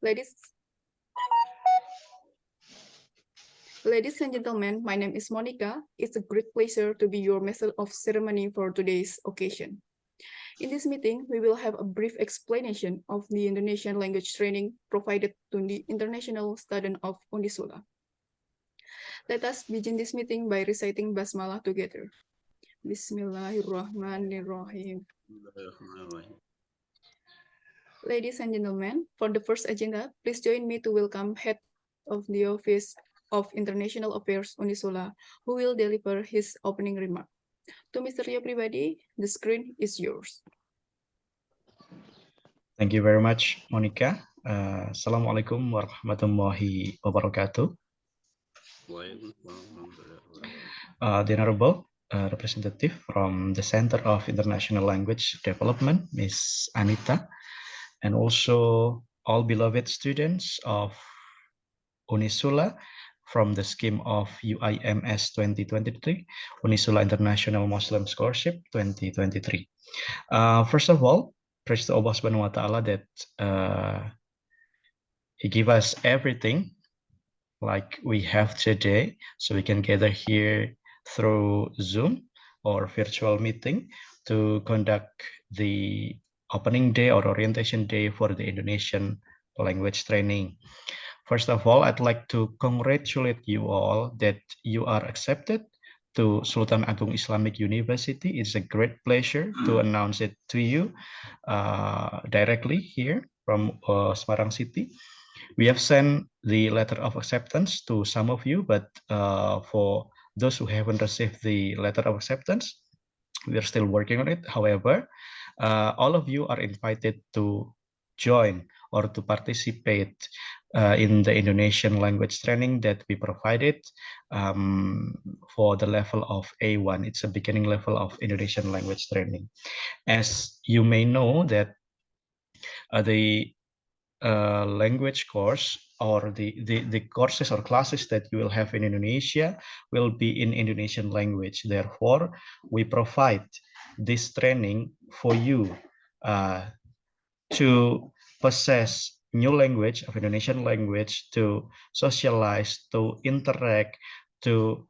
Ladies, Ladies and gentlemen, my name is Monica. It's a great pleasure to be your master of ceremony for today's occasion. In this meeting, we will have a brief explanation of the Indonesian language training provided to the international student of Unisula. Let us begin this meeting by reciting Basmalah together. Bismillahirrahmanirrahim. Ladies and gentlemen, for the first agenda, please join me to welcome Head of the Office of International Affairs Unisula, who will deliver his opening remark. To Mr. Rio Pribadi, the screen is yours. Thank you very much, Monica. Assalamualaikum warahmatullahi wabarakatuh. The Honorable Representative from the Center of International Language Development, Ms. Anita, and also all beloved students of Unisula from the scheme of UIMS 2023, Unisula International Muslim Scholarship 2023. First of all, praise to Allah Subhanahu wa Ta'ala that He gave us everything like we have today, so we can gather here through Zoom or virtual meeting to conduct the opening day or orientation day for the Indonesian language training. First of all, I'd like to congratulate you all that you are accepted to Sultan Agung Islamic University. It's a great pleasure to announce it to you directly here from Semarang City. We have sent the letter of acceptance to some of you, but for those who haven't received the letter of acceptance, we are still working on it. However, all of you are invited to join or to participate in the Indonesian language training that we provided for the level of A1. It's a beginning level of Indonesian language training. As you may know that the language course or the courses or classes that you will have in Indonesia will be in Indonesian language. Therefore, we provide this training for you to possess new language of Indonesian language, to socialize, to interact, to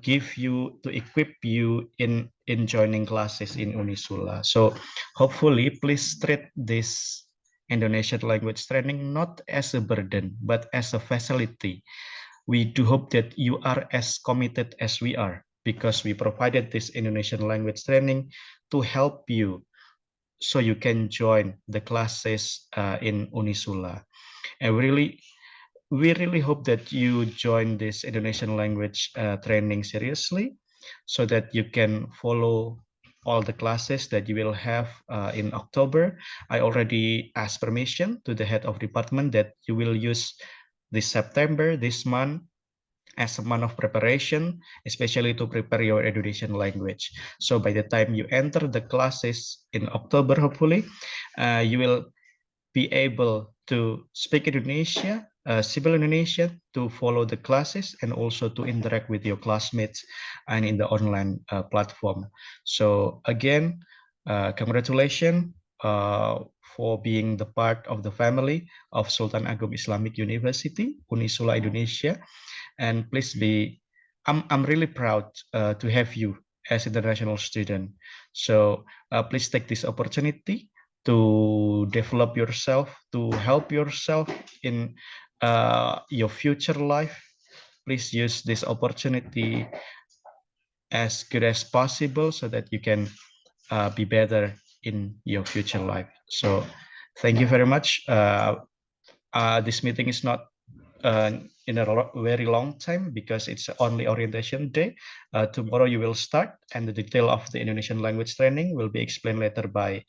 give you, to equip you in joining classes in Unisula. So hopefully, please treat this Indonesian language training not as a burden, but as a facility. We do hope that you are as committed as we are, because we provided this Indonesian language training to help you so you can join the classes in Unisula. And we really hope that you join this Indonesian language training seriously, so that you can follow all the classes that you will have in October. I already asked permission to the head of department that you will use this September, this month, as a month of preparation, especially to prepare your Indonesian language. So by the time you enter the classes in October, hopefully, you will be able to speak Indonesia, civil Indonesia, to follow the classes and also to interact with your classmates and in the online platform. So again, congratulations for being the part of the family of Sultan Agung Islamic University, Unisula Indonesia. And please be, I'm really proud to have you as international student. So please take this opportunity to develop yourself, to help yourself in your future life. Please use this opportunity as good as possible so that you can be better in your future life. So thank you very much. This meeting is not in a very long time because it's only orientation day. Tomorrow you will start, and the detail of the Indonesian language training will be explained later by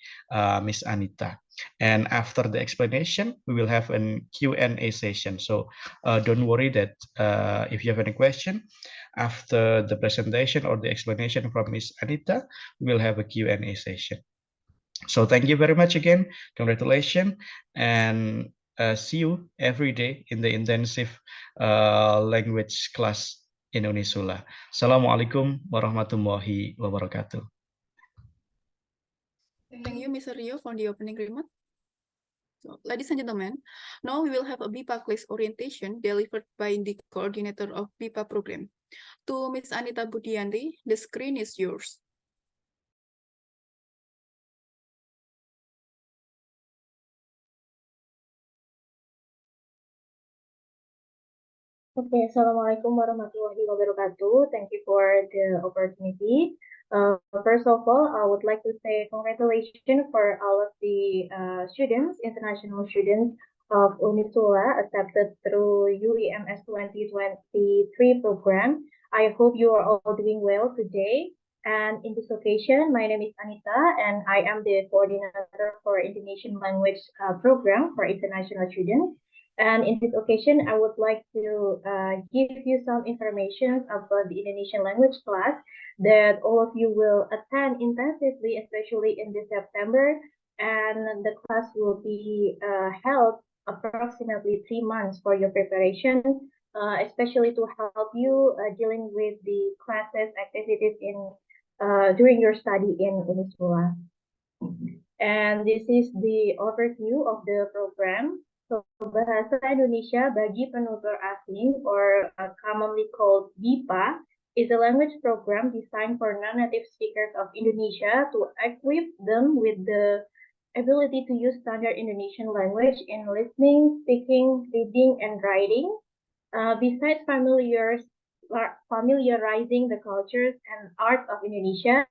Miss Anita. And after the explanation, we will have a Q&A session. So don't worry that if you have any question after the presentation or the explanation from Miss Anita, we will have a Q&A session. So thank you very much again. Congratulations, and see you every day in the intensive language class in Unisula. Assalamualaikum warahmatullahi wabarakatuh. Thank you, Mr. Rio, for the opening remark. So, ladies and gentlemen, now we will have a BIPA class orientation delivered by the coordinator of BIPA program. To Ms. Anita Budianti, the screen is yours. Okay, Assalamualaikum warahmatullahi wabarakatuh. Thank you for the opportunity. First of all, I would like to say congratulations for all of the students, international students of Unisula accepted through UIMS 2023 program. I hope you are all doing well today. And in this occasion, my name is Anita, and I am the coordinator for Indonesian language program for international students. And in this occasion, I would like to give you some information about the Indonesian language class that all of you will attend intensively, especially in this September. And the class will be held approximately 3 months for your preparation, especially to help you dealing with the classes activities in during your study in Unisula. And this is the overview of the program. So, Bahasa Indonesia bagi penutur asing, or commonly called BIPA, is a language program designed for non-native speakers of Indonesia to equip them with the ability to use standard Indonesian language in listening, speaking, reading, and writing. Besides familiarizing the cultures and arts of Indonesia,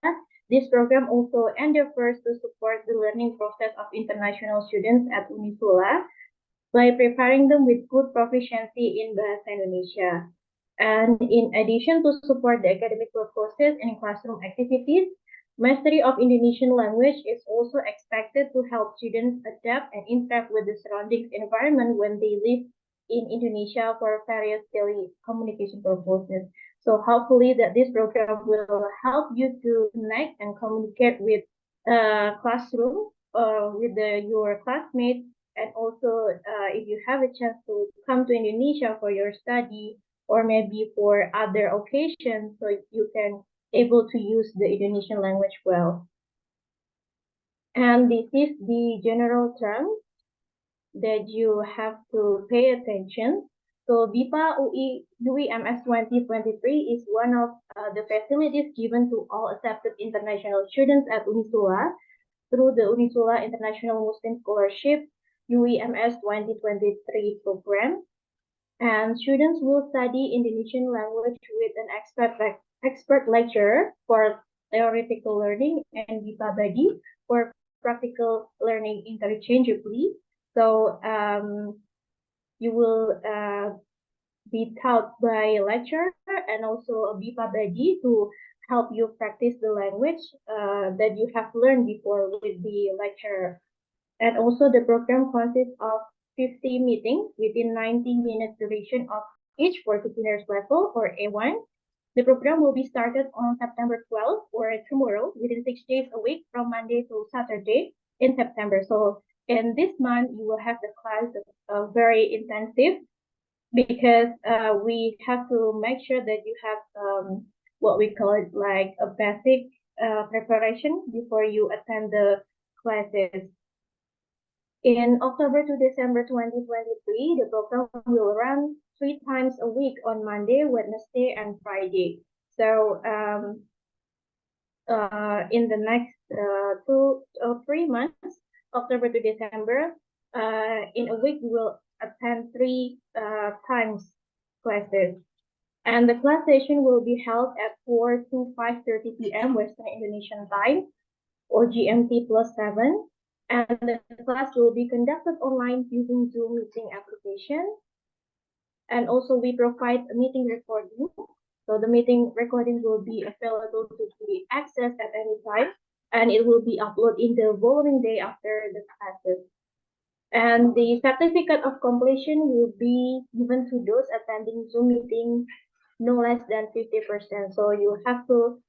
this program also endeavors to support the learning process of international students at Unisula by preparing them with good proficiency in Bahasa Indonesia. And in addition to support the academic purposes and classroom activities, mastery of Indonesian language is also expected to help students adapt and interact with the surroundings environment when they live in Indonesia for various daily communication purposes. So hopefully that this program will help you to connect and communicate with classroom with your classmates, and also if you have a chance to come to Indonesia for your study or maybe for other occasions, so you can able to use the Indonesian language well. And this is the general term that you have to pay attention. So BIPA UIMS 2023 is one of the facilities given to all accepted international students at Unisula through the Unisula International Muslim Scholarship UIMS 2023 program. And students will study Indonesian language with an expert lecturer for theoretical learning and BIPA buddy for practical learning interchangeably. So you will be taught by a lecturer and also a BIPA buddy to help you practice the language that you have learned before with the lecturer. And also the program consists of 50 meetings within 90-minute duration of each for beginners level or A1. The program will be started on September 12th or tomorrow within 6 days a week from Monday to Saturday in September. So in this month, you will have the class very intensive because we have to make sure that you have what we call it like a basic preparation before you attend the classes. In October to December 2023, the program will run 3 times a week on Monday, Wednesday, and Friday. So in the next 2 or 3 months, October to December, in a week we will attend 3 times classes. And the class session will be held at 4 to 5:30 p.m. Western Indonesian time, or GMT +7. And the class will be conducted online using Zoom meeting application. And also we provide a meeting recording. So the meeting recording will be available to be accessed at any time, and it will be uploaded in the following day after the classes. And the certificate of completion will be given to those attending Zoom meeting no less than 50%. So you have to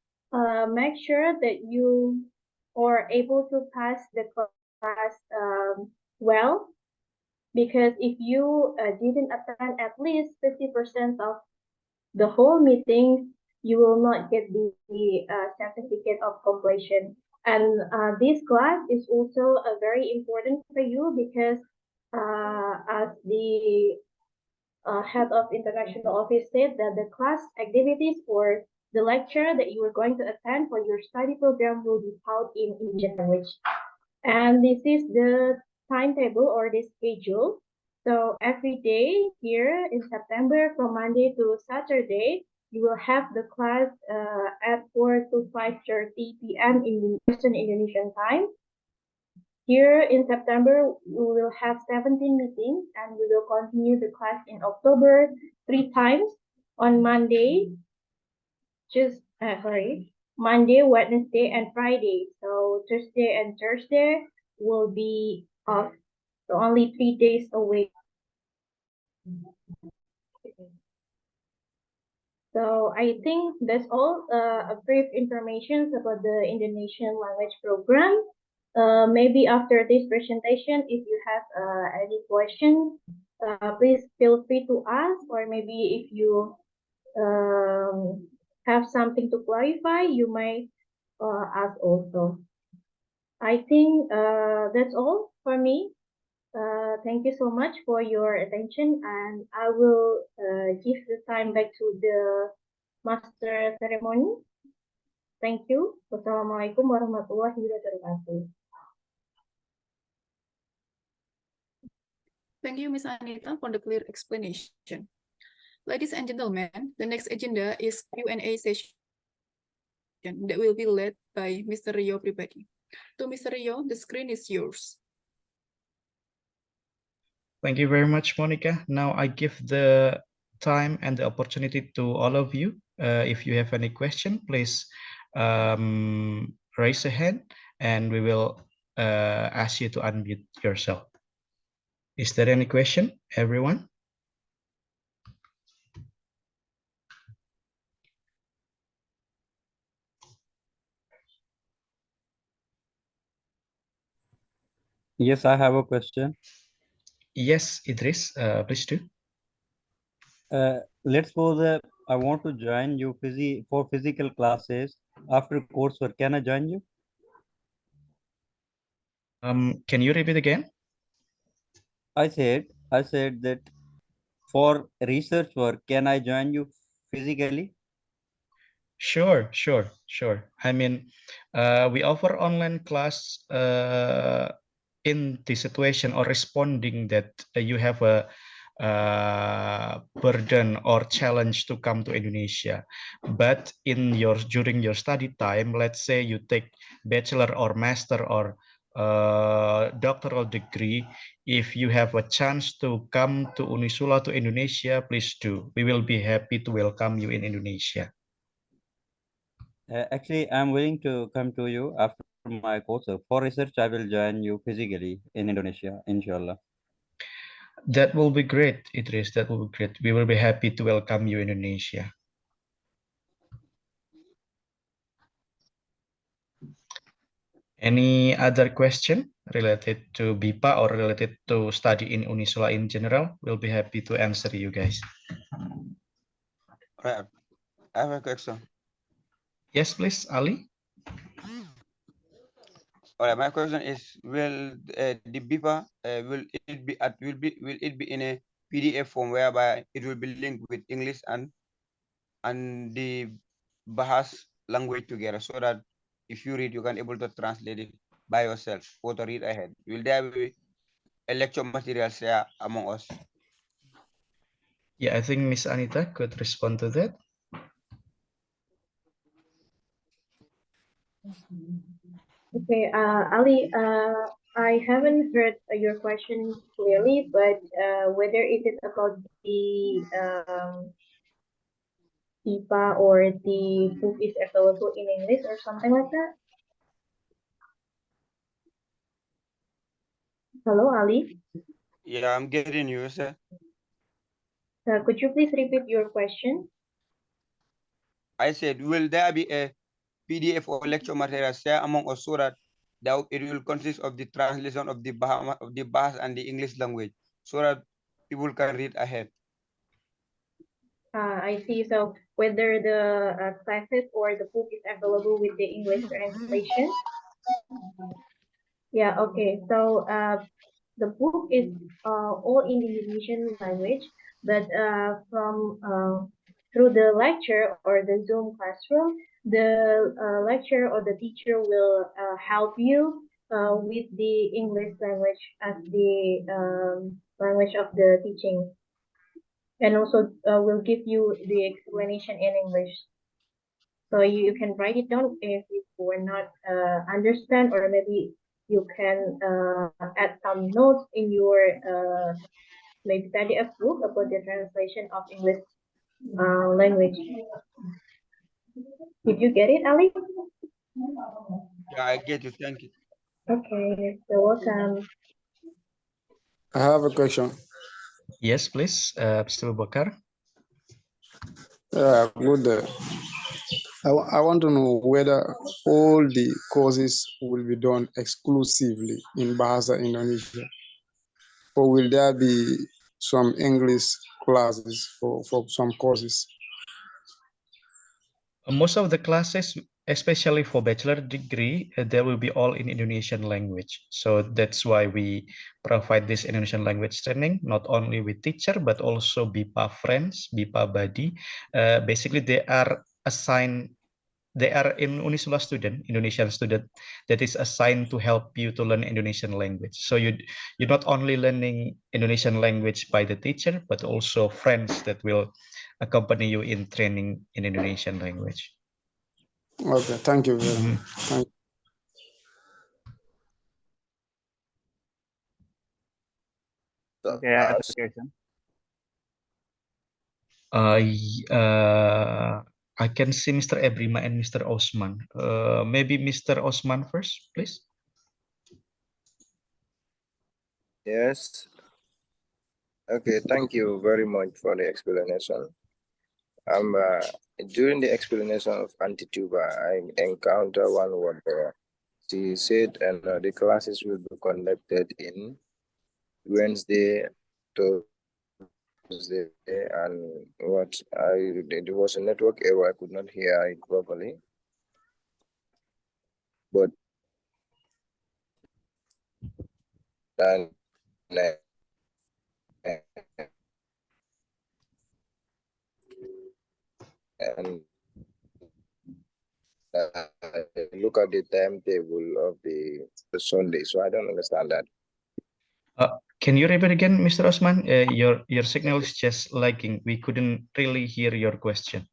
make sure that you are able to pass the class well, because if you didn't attend at least 50% of the whole meeting, you will not get the certificate of completion. And this class is also very important for you because as the head of international office said, that the class activities for the lecture that you are going to attend for your study program will be taught in Indian language. And this is the timetable or the schedule. So every day here in September, from Monday to Saturday, you will have the class at 4 to 5:30 p.m. in Western Indonesian time. Here in September, we will have 17 meetings and we will continue the class in October 3 times on Monday, Monday, Wednesday, and Friday. So Tuesday and Thursday will be off. So only 3 days away. So I think that's all. A brief information about the Indonesian language program. Maybe after this presentation, if you have any questions, please feel free to ask, or maybe if you have something to clarify, you might ask also. I think that's all for me. Thank you so much for your attention, and I will give the time back to the master ceremony. Thank you. Wassalamualaikum warahmatullahi wabarakatuh. Thank you, Ms. Anita, for the clear explanation. Ladies and gentlemen, the next agenda is Q&A session that will be led by Mr. Rio Pribadi. To Mr. Rio, the screen is yours. Thank you very much, Monica. Now I give the time and the opportunity to all of you. If you have any question, please raise a hand and we will ask you to unmute yourself. Is there any question, everyone? Yes, I have a question. Yes, Idris, please do. Let's suppose I want to join you for physical classes after coursework. Can I join you? Can you repeat again? I said that for research work, can I join you physically? Sure. I mean, we offer online class in the situation or responding that you have a burden or challenge to come to Indonesia. But during your study time, let's say you take bachelor or master or doctoral degree, if you have a chance to come to Unisula to Indonesia, please do. We will be happy to welcome you in Indonesia. Actually, I'm willing to come to you after my course. For research, I will join you physically in Indonesia, inshallah. That will be great, Idris. That will be great. We will be happy to welcome you in Indonesia. Any other question related to BIPA or related to study in Unisula in general? We'll be happy to answer you guys. Right. I have a question. Yes, please, Ali. All right, my question is: will the BIPA will it be in a PDF form whereby it will be linked with English and the Bahas language together, so that if you read, you can able to translate it by yourself or to read ahead? Will there be a lecture material share among us? Yeah, I think Miss Anita could respond to that. Okay, Ali, I haven't heard your question clearly, but whether it is about the BIPA or the book is available in English or something like that. Hello, Ali. Yeah, I'm getting you, sir. Could you please repeat your question? I said, will there be a PDF or lecture material share among us, so that it will consist of the translation of the Bahas and the English language, so that people can read ahead? I see. So whether the classes or the book is available with the English translation. Yeah, okay. So the book is all in Indonesian language, but from through the lecture or the Zoom classroom, the lecturer or the teacher will help you with the English language as the language of the teaching, and also will give you the explanation in English. So you can write it down if you were not understand, or maybe you can add some notes in your maybe PDF book about the translation of English language. Did you get it, Ali? Yeah, I get you. Thank you. Okay, you're welcome. I have a question. Yes, please, Mr. Bakar. Good. I want to know whether all the courses will be done exclusively in Bahasa Indonesia, or will there be some English classes for some courses? Most of the classes, especially for bachelor degree, they will be all in Indonesian language. So that's why we provide this Indonesian language training, not only with teacher, but also BIPA friends, BIPA buddy. Basically, they are in Unisula student, Indonesian student that is assigned to help you to learn Indonesian language. So you're not only learning Indonesian language by the teacher, but also friends that will accompany you in training in Indonesian language. Okay, thank you very much. Thank you. Okay, I have a question. I can see Mr. Ebrima and Mr. Osman. Maybe Mr. Osman first, please. Yes. Okay, thank you very much for the explanation. During the explanation of Antituba, I encountered one word there. She said, and the classes will be conducted in Wednesday, Thursday, and there was a network error. I could not hear it properly. But and look at the timetable of the Sunday, so I don't understand that. Can you repeat again, Mr. Osman? Your signal is just lagging. We couldn't really hear your question.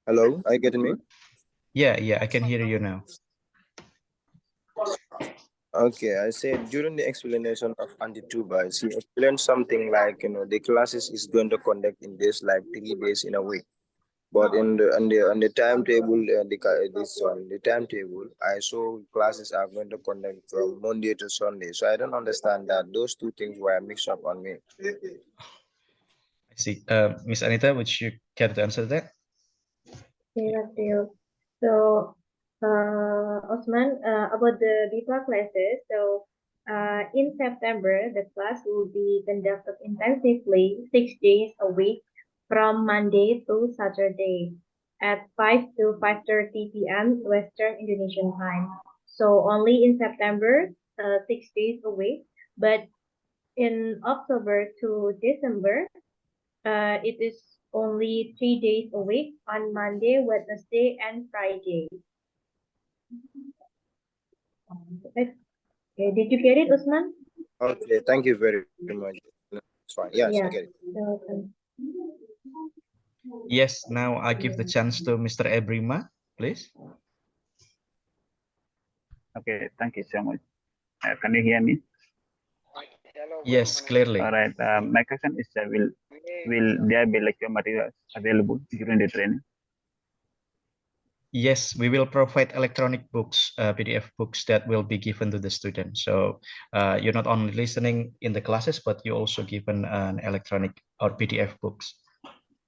Hello, are you getting me? Yeah, I can hear you now. Okay, I said during the explanation of Antituba, she explained something like, the classes is going to conduct in this like 3 days in a week. But on the timetable, the timetable, I saw classes are going to conduct from Monday to Sunday. So I don't understand that. Those two things were mixed up on me. I see. Miss Anita, would you care to answer that? Okay, thank you. So, Osman, about the BIPA classes, so in September, the class will be conducted intensively 6 days a week from Monday to Saturday at 5 to 5:30 p.m. Western Indonesian time. So only in September, 6 days a week, but in October to December, it is only 3 days a week on Monday, Wednesday, and Friday. Okay, did you get it, Usman? Okay, thank you very much. It's fine. Yes, I get it. You're welcome. Yes, now I give the chance to Mr. Ebrima, please. Okay, thank you so much. Can you hear me? Yes, clearly. All right. My question is, will there be lecture materials available during the training? Yes, we will provide electronic books, PDF books that will be given to the student. So you're not only listening in the classes, but you also given an electronic or PDF books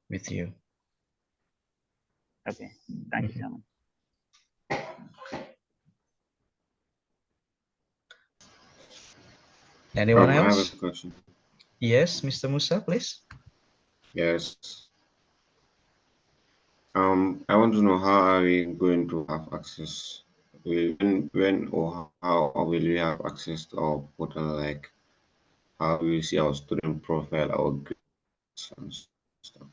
with you. Okay, thank you so much. Anyone else? I have a question. Yes, Mr. Musa, please. Yes. I want to know how are we going to have access? When or how will we have access to our portal? Like how will we see our student profile, our grades and stuff?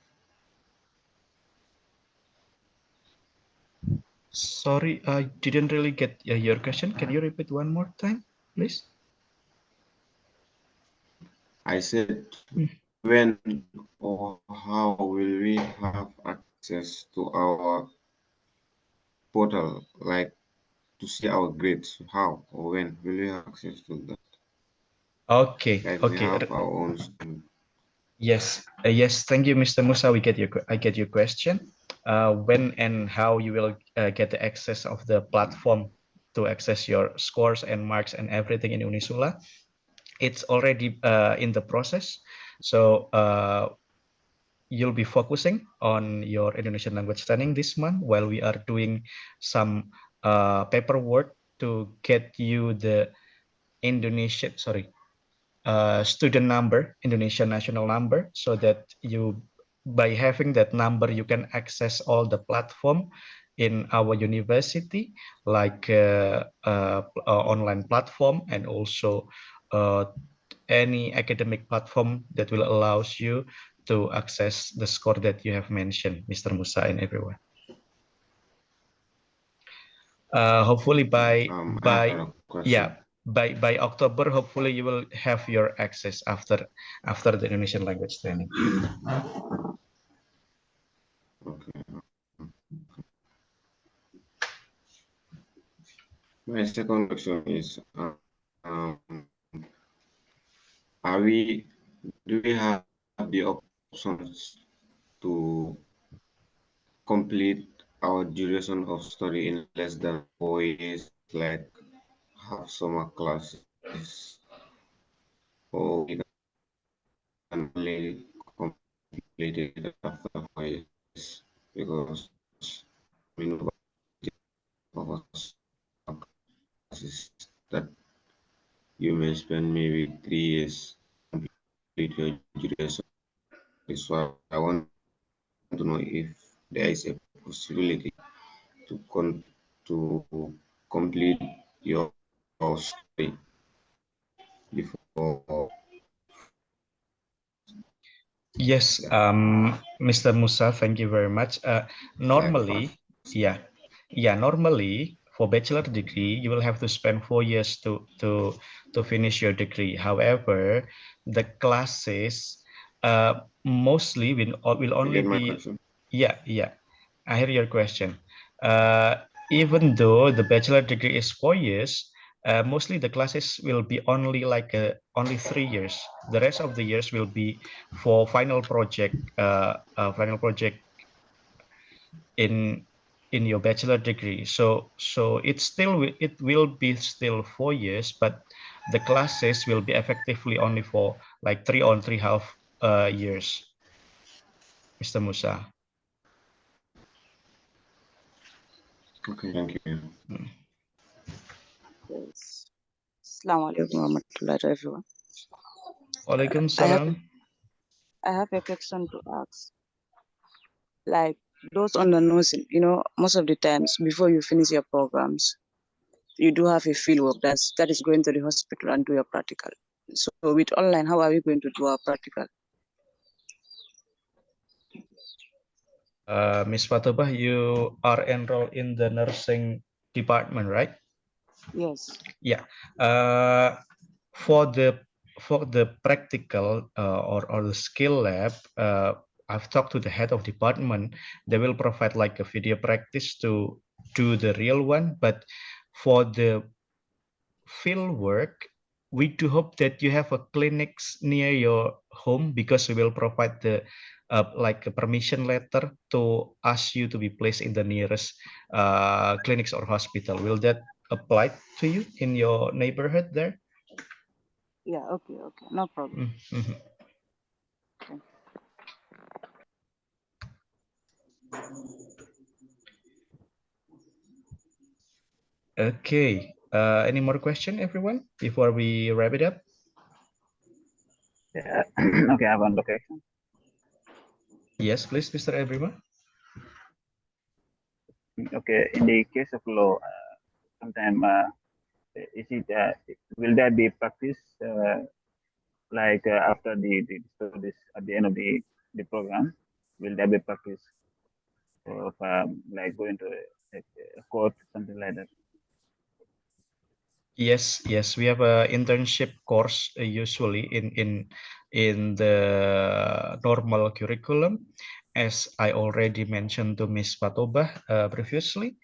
Sorry, I didn't really get your question. Can you repeat one more time, please? I said, when or how will we have access to our portal, like to see our grades? How or when will we have access to that? Okay, Like we okay. have our own. Yes, yes. Thank you, Mr. Musa. I get your question. When and how you will get the access of the platform to access your scores and marks and everything in Unisula? It's already in the process. So you'll be focusing on your Indonesian language training this month while we are doing some paperwork to get you the Indonesian, sorry, student number, Indonesian national number, so that you, by having that number, you can access all the platform in our university, like online platform and also any academic platform that will allows you to access the score that you have mentioned, Mr. Musa and everyone. Hopefully I have a question. by October, hopefully you will have your access after the Indonesian language training. Okay. My second question is, do we have the options to complete our duration of study in less than 4 years, like have summer classes, or we can only complete it after 4 years? Because we know of us classes that you may spend maybe 3 years complete your duration. So I want to know if there is a possibility to complete your study before. Yes, Mr. Musa, thank you very much. Normally, normally for bachelor degree, you will have to spend 4 years to finish your degree. However, the classes mostly will You only get my be, question? yeah. I hear your question. Even though the bachelor degree is 4 years, mostly the classes will be only like only 3 years. The rest of the years will be for final project in your bachelor degree. So it will be still 4 years, but the classes will be effectively only for like 3.5 years, Mr. Musa. Okay, thank you. Yes. Assalamu alaikum warahmatullahi to everyone. Waalaikumsalam. I have a question to ask. Like those on the nursing, most of the times before you finish your programs, you do have a field work that is going to the hospital and do your practical. So with online, how are we going to do our practical? Miss Fatobah, you are enrolled in the nursing department, right? Yes. Yeah. For the practical or the skill lab, I've talked to the head of department. They will provide like a video practice to do the real one. But for the field work, we do hope that you have a clinics near your home, because we will provide the like a permission letter to ask you to be placed in the nearest clinics or hospital. Will that apply to you in your neighborhood there? Yeah, okay, no problem. Mm-hmm. Okay. Any more question, everyone, before we wrap it up? Yeah. Okay, I have one question. Yes, please, Mr. Ebrima. Okay, in the case of law, sometimes is it will there be practice like after the studies at the end of the program? Will there be practice of like going to a court, something like that? Yes, yes, we have a internship course usually in the normal curriculum. As I already mentioned to Ms. Patoba previously,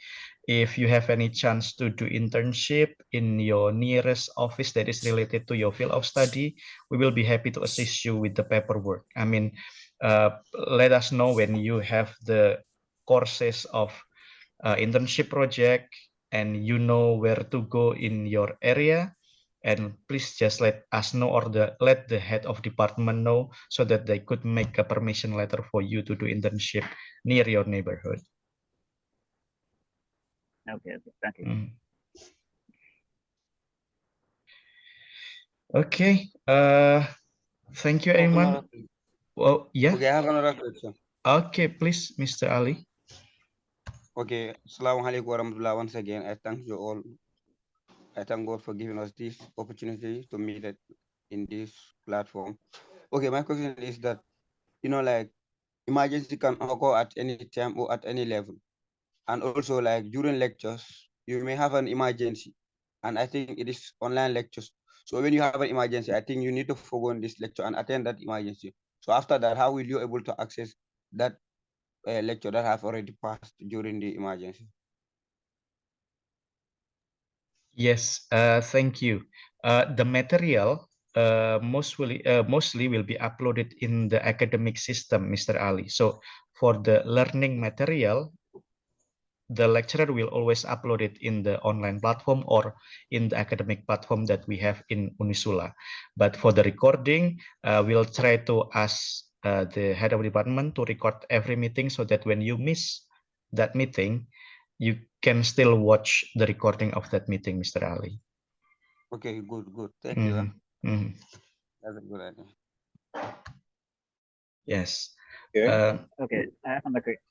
if you have any chance to do internship in your nearest office that is related to your field of study, we will be happy to assist you with the paperwork. I mean, let us know when you have the courses of internship project and you know where to go in your area, and please just let us know or let the head of department know so that they could make a permission letter for you to do internship near your neighborhood. Okay, thank you. Okay, thank you, Ayman. Well, yeah. Okay, I have another question. Okay, please, Mr. Ali. Okay, Assalamualaikum warahmatullah. Once again, I thank you all. I thank God for giving us this opportunity to meet in this platform. Okay, my question is that, like emergency can occur at any time or at any level. And also like during lectures, you may have an emergency. And I think it is online lectures. So when you have an emergency, I think you need to forgo this lecture and attend that emergency. So after that, how will you able to access that lecture that have already passed during the emergency? Yes, thank you. The material mostly will be uploaded in the academic system, Mr. Ali. So for the learning material, the lecturer will always upload it in the online platform or in the academic platform that we have in Unisula. But for the recording, we'll try to ask the head of department to record every meeting so that when you miss that meeting, you can still watch the recording of that meeting, Mr. Ali. Okay, good. Thank you. That's a good idea. Yes. Okay, I have another question.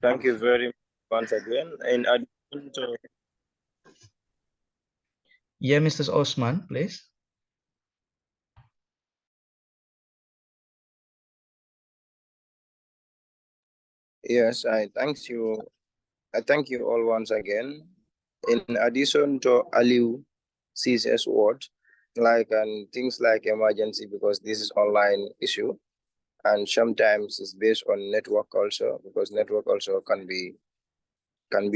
Thank you very much once again. In addition to yeah, Mr. Osman, please. Yes, I thank you. I thank you all once again. In addition to Aliu CSS word, and things like emergency, because this is online issue, and sometimes it's based on network also, because network also can be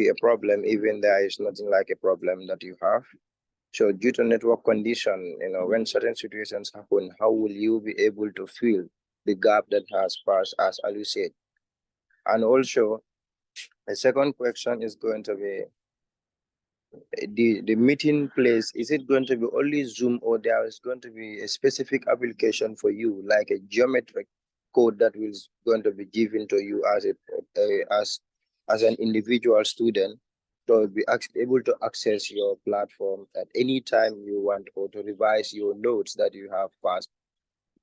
a problem, even there is nothing like a problem that you have. So due to network condition, when certain situations happen, how will you be able to fill the gap that has passed, as Ali said? And also, the second question is going to be the meeting place. Is it going to be only Zoom, or there is going to be a specific application for you, like a geometric code that is going to be given to you as an individual student to be able to access your platform at any time you want, or to revise your notes that you have passed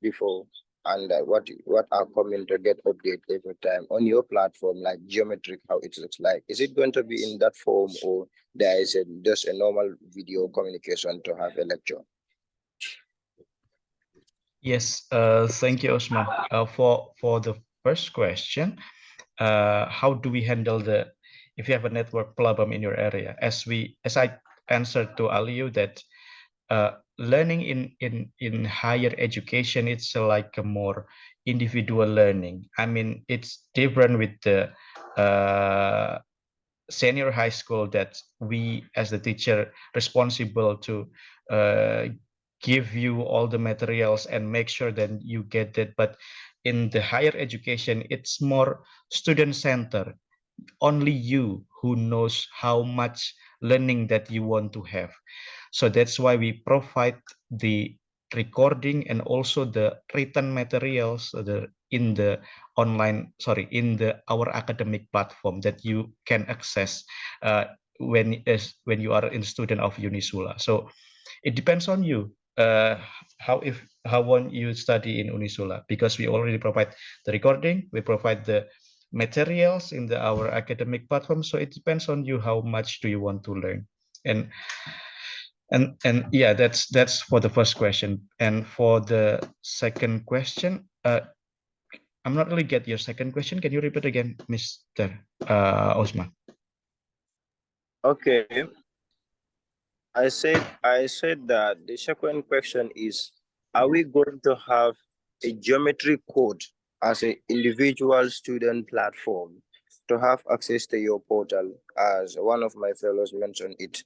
before, and what are coming to get update every time on your platform, like geometric, how it looks like? Is it going to be in that form, or there is just a normal video communication to have a lecture? Yes, thank you, Osman. For the first question, how do we handle if you have a network problem in your area? As I answered to Aliu that learning in higher education, it's like a more individual learning. I mean, it's different with the senior high school that we as the teacher responsible to give you all the materials and make sure that you get it. But in the higher education, it's more student centered. Only you who knows how much learning that you want to have. So that's why we provide the recording and also the written materials in the our academic platform that you can access when you are a student of Unisula. So it depends on you how want you study in Unisula, because we already provide the recording, we provide the materials in our academic platform. So it depends on you how much do you want to learn. And yeah, that's for the first question. And for the second question, I'm not really get your second question. Can you repeat again, Mr. Osman? Okay. I said that the second question is, are we going to have a geometry code as an individual student platform to have access to your portal, as one of my fellows mentioned it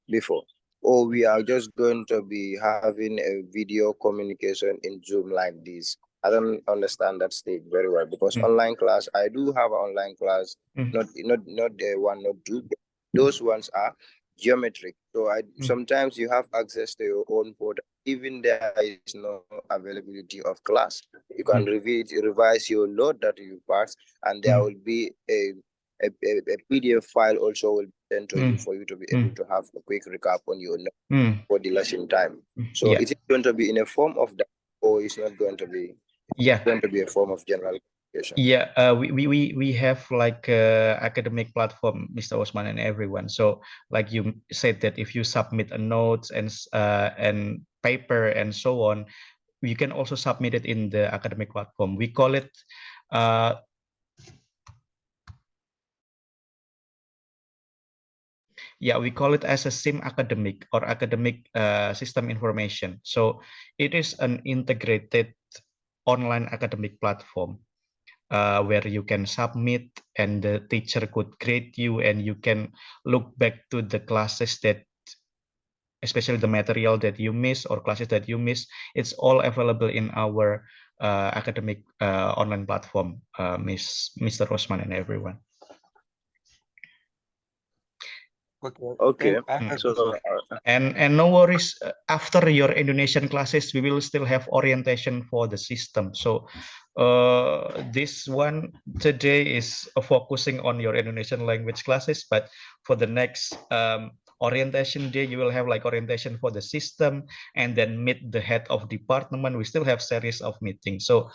before? Or we are just going to be having a video communication in Zoom like this? I don't understand that state very well, because online class, I do have an online class, not the one, not two. Those ones are geometric. So sometimes you have access to your own portal, even there is no availability of class. You can revise your note that you pass, and there will be a PDF file also will be sent to you for you to be able to have a quick recap on your note for the lesson time. So Yeah. is it going to be in a form of that, or is not going to be? Yeah. Going to be a form of general communication? Yeah, we have like academic platform, Mr. Osman, and everyone. So like you said that if you submit a notes and paper and so on, you can also submit it in the academic platform. We call it yeah, we call it as a SIM academic or academic system information. So it is an integrated online academic platform where you can submit and the teacher could grade you, and you can look back to the classes that, especially the material that you miss or classes that you miss. It's all available in our academic online platform, Mr. Rosman and everyone. Okay. So and no worries, after your Indonesian classes we will still have orientation for the system. So this one today is focusing on your Indonesian language classes, but for the next orientation day you will have like orientation for the system, and then meet the head of department. We still have series of meetings, so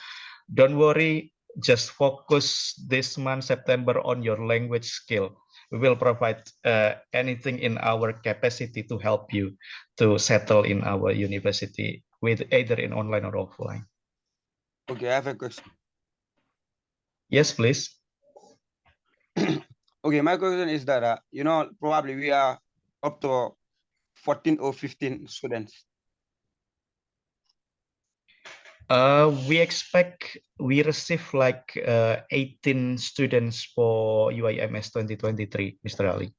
don't worry, just focus this month September on your language skill. We will provide anything in our capacity to help you to settle in our university, with either in online or offline. Okay, I have a question. Yes, please. Okay, my question is that, probably we are up to 14 or 15 students. We receive like 18 students for UIMS 2023, Mr. Ali.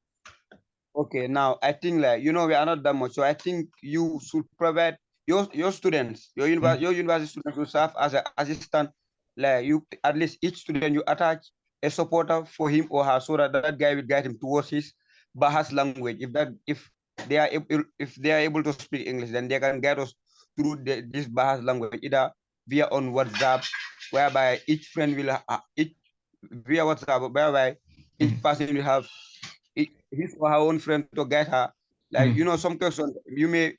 Okay, now I think we are not that much, so I think you should provide your students, your university students will serve as an assistant. Like you, at least each student you attach a supporter for him or her, so that that guy will guide him towards his Bahas language. If they are able to speak English, then they can guide us through this Bahas language, either via on WhatsApp, whereby each friend will via WhatsApp, whereby each person will have his or her own friend to guide her. Like some questions you may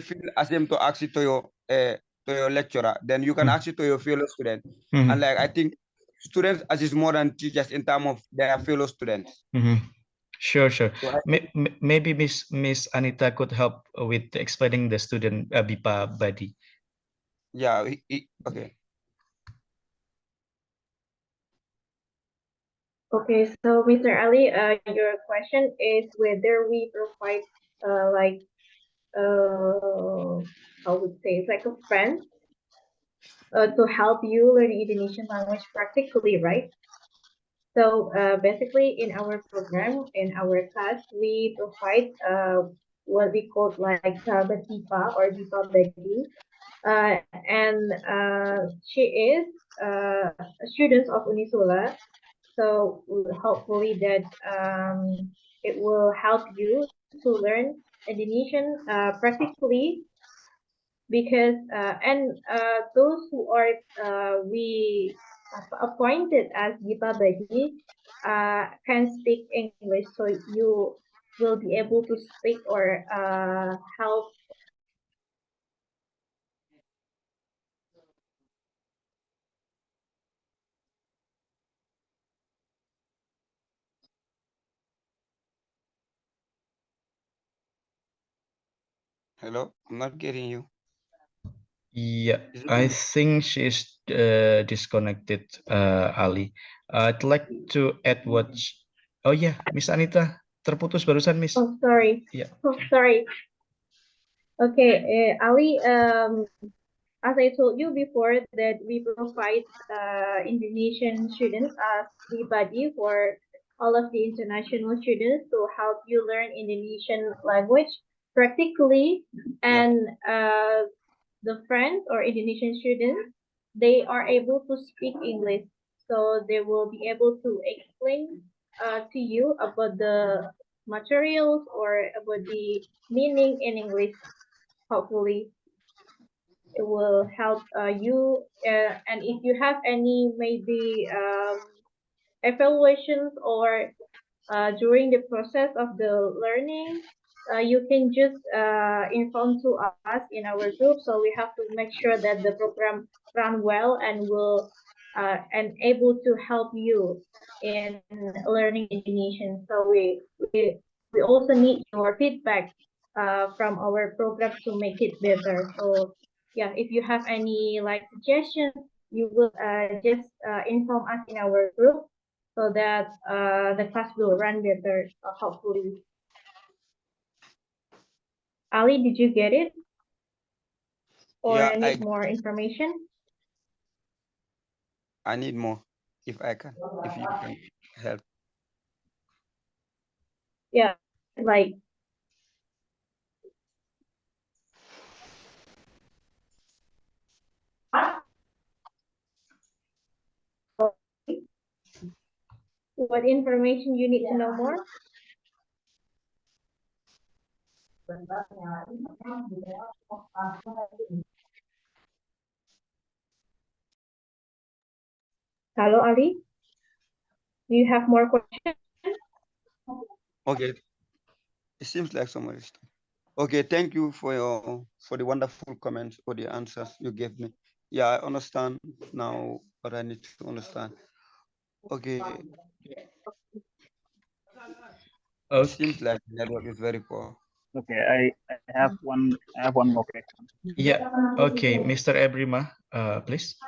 feel ashamed to ask it to your lecturer, then you can ask it to your fellow student. And like I think students assist more than teachers in terms of their fellow students. Sure. So Maybe Miss Anita could help with explaining the student BIPA body. Yeah. Okay. Okay, so Mr. Ali, your question is whether we provide I would say it's like a friend to help you learn Indonesian language practically, right? So basically, in our program, in our class, we provide what we call like the BIPA or BIPA Bedi, and she is a student of Unisula. So hopefully that it will help you to learn Indonesian practically, because those who are we appointed as Gipa Badi can speak English, so you will be able to speak or help. Hello, I'm not getting you. Yeah, Is it I me? think she's disconnected, Ali. I'd like to add what. Oh yeah, Miss Anita, terputus barusan, Miss. Oh, sorry. Yeah. Oh, sorry. Okay, Ali, as I told you before that we provide Indonesian students as the buddy for all of the international students to help you learn Indonesian language practically, Yeah. and the friends or Indonesian students, they are able to speak English, so they will be able to explain to you about the materials or about the meaning in English. Hopefully, it will help you. And if you have any maybe evaluations or during the process of the learning, you can just inform to us in our group. So we have to make sure that the program run well and will and able to help you in learning Indonesian. So we also need your feedback from our program to make it better. So yeah, if you have any like suggestions, you will just inform us in our group so that the class will run better, hopefully. Ali, did you get it? Or Yeah, need more information? I need more if I can, if you can help. Yeah, like what information you need to know more? Hello, Ali. Do you have more questions? Okay, it seems like someone is. Okay, thank you for the wonderful comments or the answers you gave me. Yeah, I understand now what I need to understand. Okay, it seems Okay. like the network is very poor. Okay, I have one more question. Yeah. Okay, Mr. Ebrima, please.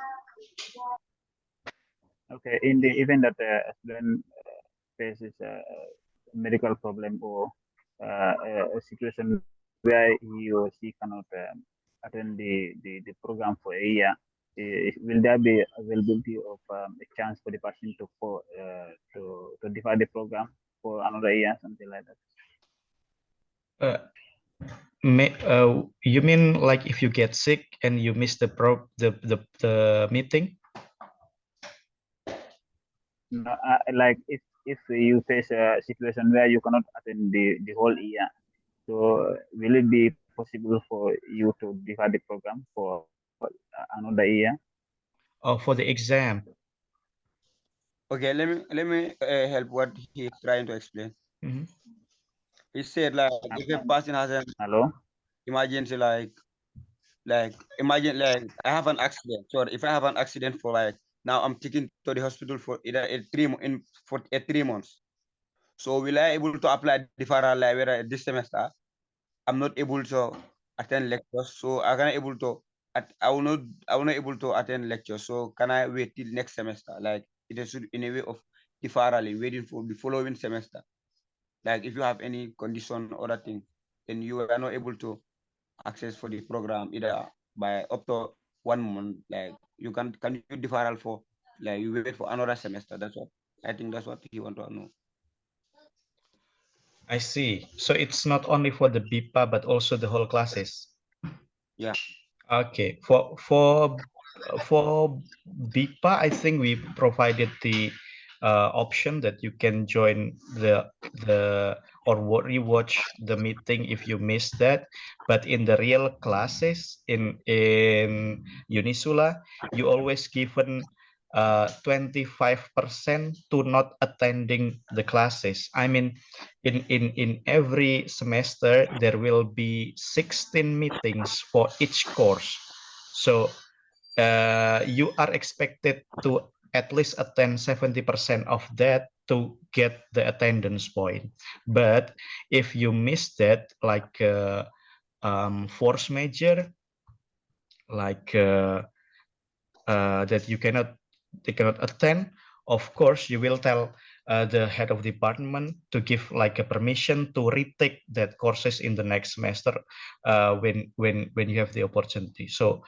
Okay, in the event that a student faces a medical problem or a situation where he or she cannot attend the program for a year, will there be availability of a chance for the person to defer the program for another year, something like that? Uh, you mean like if you get sick and you miss the meeting? No, like if you face a situation where you cannot attend the whole year, so will it be possible for you to defer the program for another year? Oh, for the exam. Okay, let me help what he's trying to explain. Mm-hmm. He said like if a person has an Hello? emergency, like imagine like I have an accident. So if I have an accident for like now I'm taken to the hospital for either for 3 months. So will I able to apply deferral like whether this semester I'm not able to attend lectures, so I can able to I will not able to attend lectures. So can I wait till next semester? Like it is in a way of deferral, waiting for the following semester. Like if you have any condition or other thing, then you are not able to access for the program either by up to 1 month. Like can you deferral for like you wait for another semester. That's what I think that's what he want to know. I see. So it's not only for the BIPA but also the whole classes. Yeah. Okay. For BIPA, I think we provided the option that you can join the or rewatch the meeting if you missed that. But in the real classes in Unisula, you always given 25% to not attending the classes. I mean, in every semester there will be 16 meetings for each course, so you are expected to at least attend 70% of that to get the attendance point. But if you miss that, like force major, like that they cannot attend, of course you will tell the head of department to give like a permission to retake that courses in the next semester when you have the opportunity. So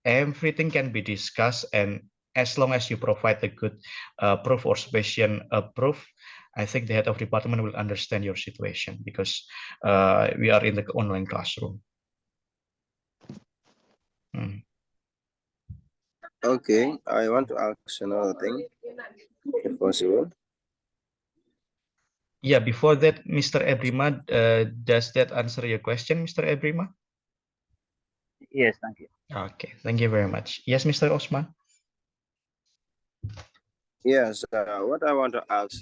everything can be discussed, and as long as you provide a good proof or sufficient proof, I think the head of department will understand your situation, because we are in the online classroom. Okay, I want to ask another thing, if possible. Yeah, before that, Mr. Ebrima, does that answer your question, Mr. Ebrima? Yes, thank you. Okay, thank you very much. Yes, Mr. Osman. Yes, what I want to ask,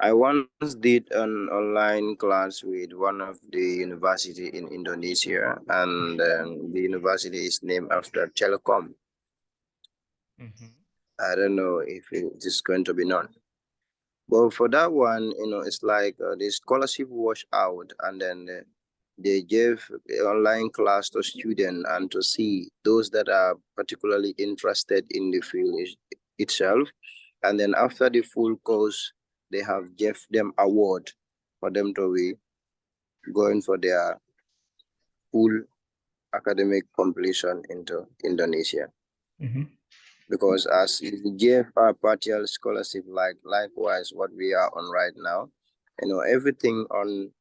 I once did an online class with one of the university in Indonesia, and the university is named after telecom. I don't know if it is going to be known. But for that one, it's like the scholarship wash out, and then they gave online class to students and to see those that are particularly interested in the field itself. And then after the full course, they have gave them award for them to be going for their full academic completion into Indonesia. Because as you give a partial scholarship, like likewise what we are on right now, everything on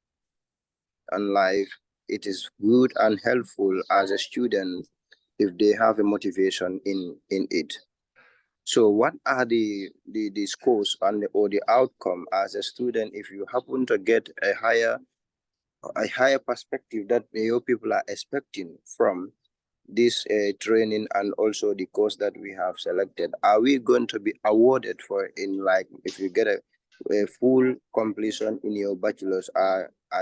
life, it is good and helpful as a student if they have a motivation in it. So what are the scores and or the outcome as a student if you happen to get a higher perspective that your people are expecting from this training and also the course that we have selected? Are we going to be awarded for in, like, if you get a full completion in your bachelor's,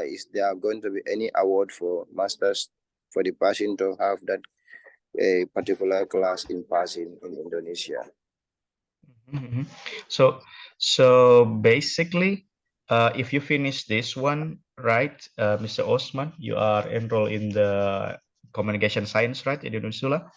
is there going to be any award for masters for the person to have that a particular class in passing in Indonesia? So basically, if you finish this one, right, Mr. Osman, you are enrolled in the communication science, right, in Unisula.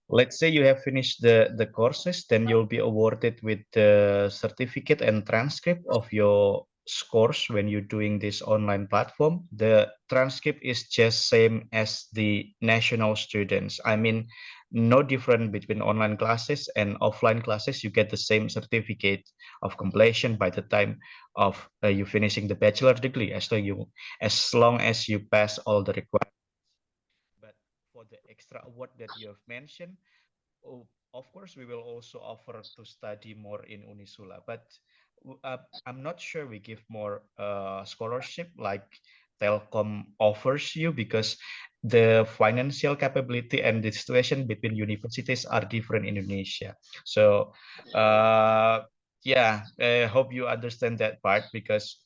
Let's say you have finished the courses, then you'll be awarded with the certificate and transcript of your scores when you're doing this online platform. The transcript is just same as the national students. I mean, no different between online classes and offline classes. You get the same certificate of completion by the time of you finishing the bachelor degree, as long as you pass all the requirements. But for the extra award that you have mentioned, of course, we will also offer to study more in Unisula, but I'm not sure we give more scholarship like Telkom offers you, because the financial capability and the situation between universities are different in Indonesia. So yeah, I hope you understand that part, because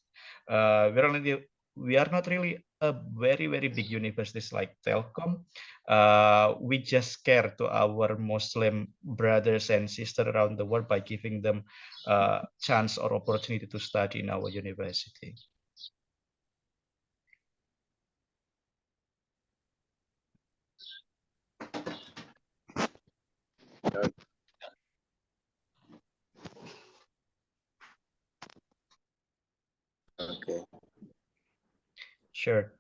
we are not really a very big universities like Telkom. We just care to our Muslim brothers and sisters around the world by giving them a chance or opportunity to study in our university. Okay. Sure.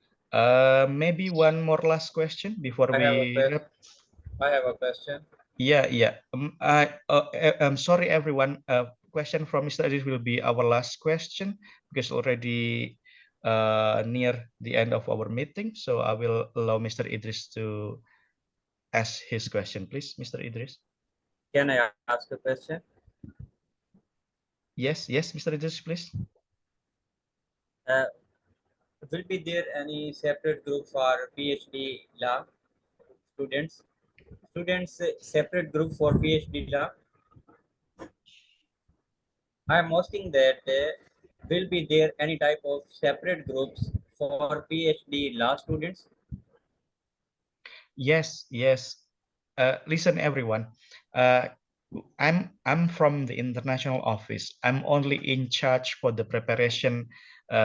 Maybe one more last question before we wrap. I have a question. Yeah. I'm sorry, everyone. Question from Mr. Adis will be our last question, because already near the end of our meeting. So I will allow Mr. Idris to ask his question, please, Mr. Idris. Can I ask a question? Yes, Mr. Idris, please. Will be there any separate group for PhD law students? Separate group for PhD law? I am asking that will be there any type of separate groups for PhD law students? Yes. Listen, everyone. I'm from the international office. I'm only in charge for the preparation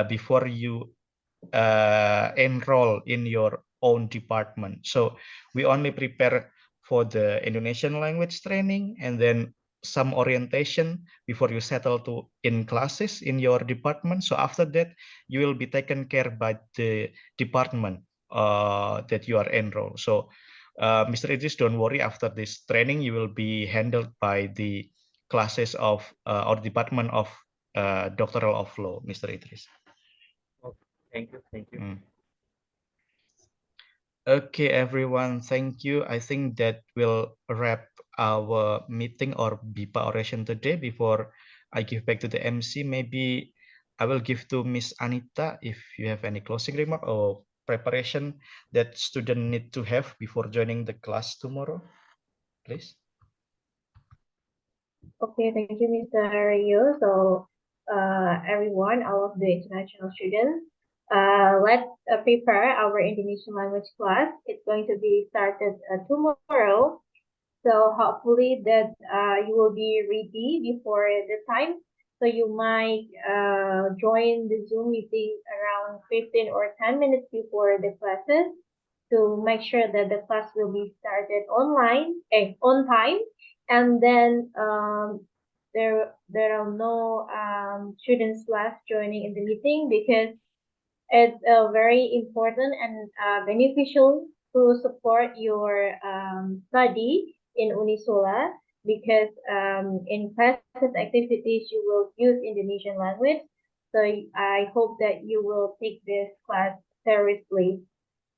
before you enroll in your own department. So we only prepare for the Indonesian language training and then some orientation before you settle to in classes in your department. So after that, you will be taken care by the department that you are enrolled. So Mr. Idris, don't worry, after this training, you will be handled by the classes of or department of doctoral of law, Mr. Idris. Okay, thank you, thank you. Okay, everyone, thank you. I think that will wrap our meeting or BIPA oration today. Before I give back to the MC, maybe I will give to Miss Anita if you have any closing remark or preparation that student need to have before joining the class tomorrow, please. Okay, thank you, Mr. Rio. So, everyone, all of the international students, let's prepare our Indonesian language class. It's going to be started tomorrow. So hopefully that you will be ready before the time. So you might join the Zoom meeting around 15 or 10 minutes before the classes to make sure that the class will be started on time. And then there are no students left joining in the meeting because it's very important and beneficial to support your study in Unisula because in classes activities you will use Indonesian language. So I hope that you will take this class seriously.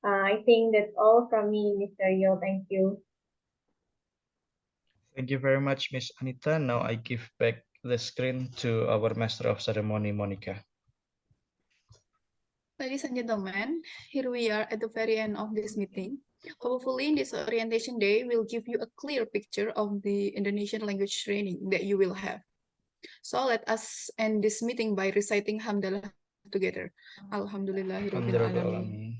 I think that's all from me, Mr. Yo. Thank you. Thank you very much, Miss Anita. Now I give back the screen to our Master of Ceremony, Monica. Ladies and gentlemen, here we are at the very end of this meeting. Hopefully, this orientation day will give you a clear picture of the Indonesian language training that you will have. So let us end this meeting by reciting Hamdalah together. Alhamdulillahirabbil alamin.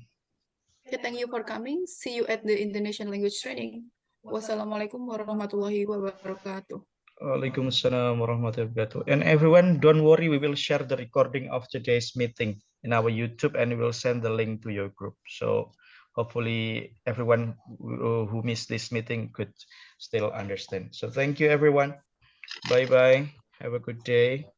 Okay, thank you for coming. See you at the Indonesian language training. Wassalamualaikum warahmatullahi wabarakatuh. Waalaikumsalam warahmatullahi wabarakatuh. And everyone, don't worry, we will share the recording of today's meeting in our YouTube and we will send the link to your group. So hopefully everyone who missed this meeting could still understand. So thank you, everyone. Bye-bye. Have a good day.